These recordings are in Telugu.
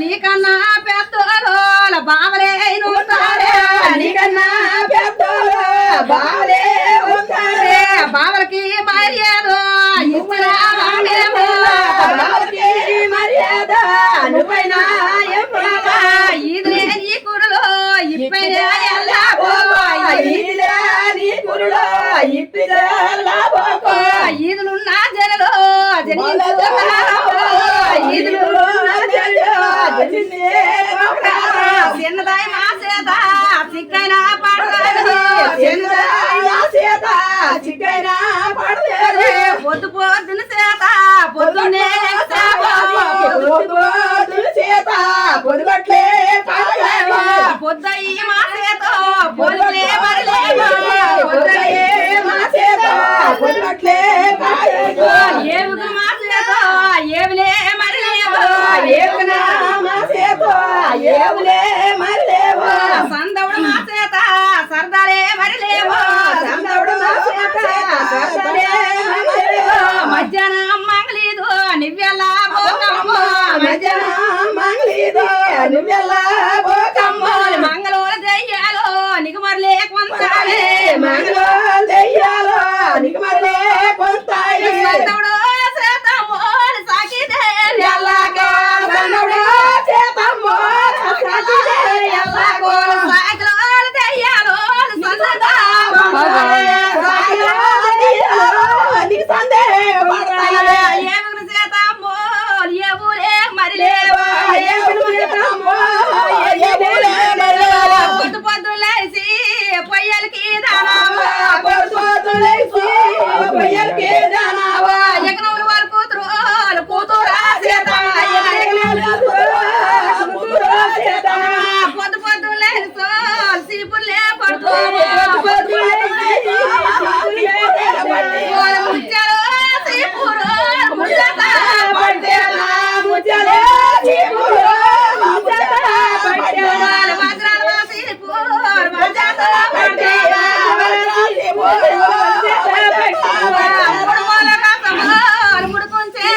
నీకన్నా పెద్దోలు బావలే నీకన్నా పెద్దోలు బావలే ఉంటారే బావలకి మర్యాద బావలకి మర్యాద నువ్వైనా ఇదిలే నీ కురులో ఇప్పైనా ఇదిలే నీ కురులో ఇప్పిదేలా పోకో ఈదులున్న జనలో చిన్నదాయి మా చేత చిక్కైనా పడలేదు పొద్దు పొద్దున చేత పొద్దున్నే పొద్దుగట్లే పొద్దయి మా చేత పొద్దులే మరలేమో పొద్దుగట్లే ఏముగు మా చేత ఏమిలే మరలేమో సందవుడు మా చేత సరదాలే మరలేమో మధ్యాహ్నం మంగళీదు నివ్వెల్లా పోకమ్మ మంగళూరు దయ్యాలో నిగమర్లే కొంతాలే సందవుడు చేతమ్మో సాకిదే ఎల్లాగో సాకిలోలు దయ్యాలో సందదా ఏముగురు చేతమ్మో ఏవులే మరిలేవో పొద్దు పొద్దులేసి పొయ్యలకి దానావో ఎగనవులు వారు కూతురా చేత పొద్దు పొద్దులేసి సీపులే పడుతూ ముచ్చారు సీపురు వజ్రాలు సీపురు ముడుకుంచే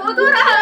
Futura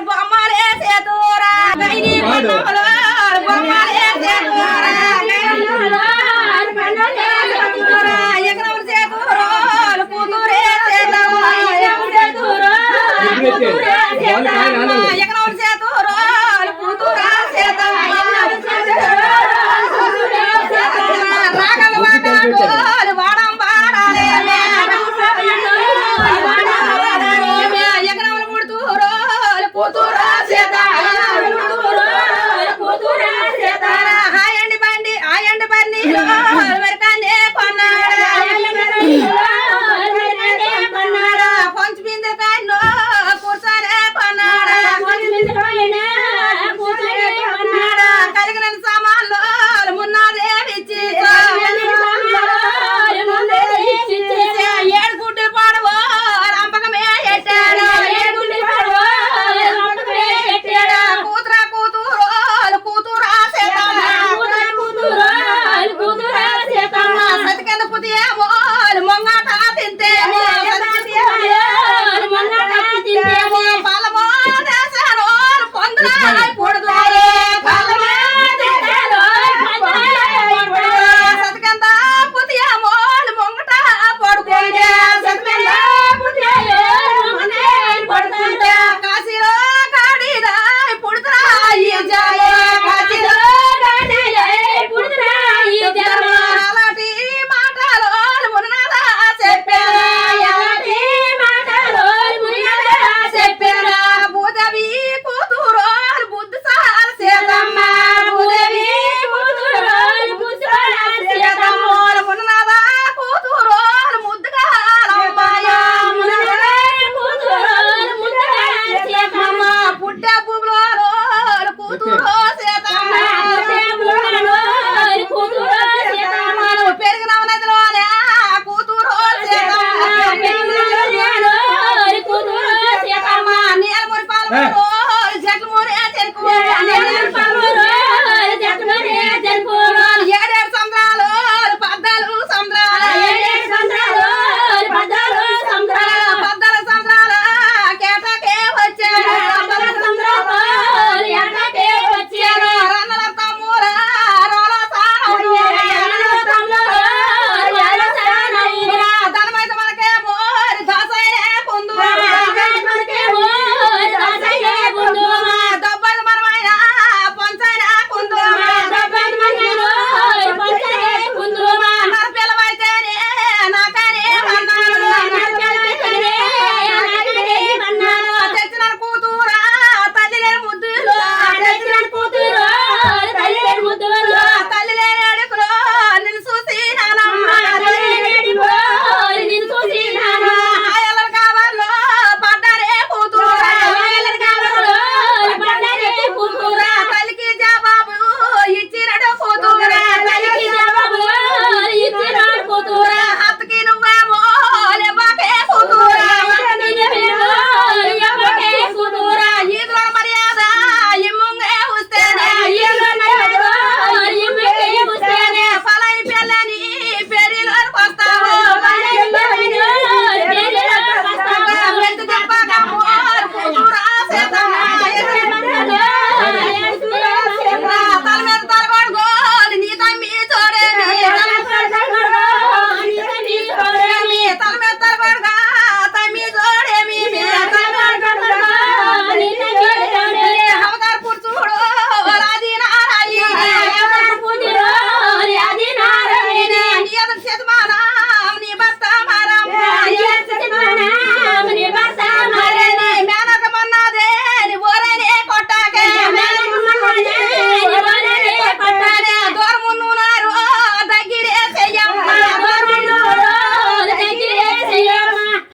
బొమ్మలే చేతురా గైని బండలో బొమ్మలే చేతురా ఎకరం చేతురోలు కూతురే చేతమ్మ ఎకరం చేతురోలు కూతురా చేతమ్మ రాగల వాడాలు వాడం వాడాలే ఎకరం పుడుతురోలు కూతురా ఆయండి బండి వరకానే కొన్నాడా కొంచెం బిందె కాయను కూర్చొనే కొన్నాడా కలిగిన సామాన్లు మున్నాదేవిచ్చి ఏడు గుడ్డలు పాడవో రంపకమే ఎట్టాడు కూతురా సతికెంద పుతియేమో మొంగాట తింటే పాలమో దేశాలు పొందున సతికెంద పుతియేమో మొంగట పడుకుంటే కాశీలో కాడిదా పుడుతురా ఈ జాయే అలాంటి మాటలు ముననాదా చెప్పారా భూదేవి కూతురు బుద్ధి సార్ సీతమ్మ ముననాదా కూతురు ముద్దుగా పుట్టే భూమిలో కూతురు సీతమ్మ పెరిగిన నదిలోనే కూతురు సీతమ్మ నీలమురి పాలు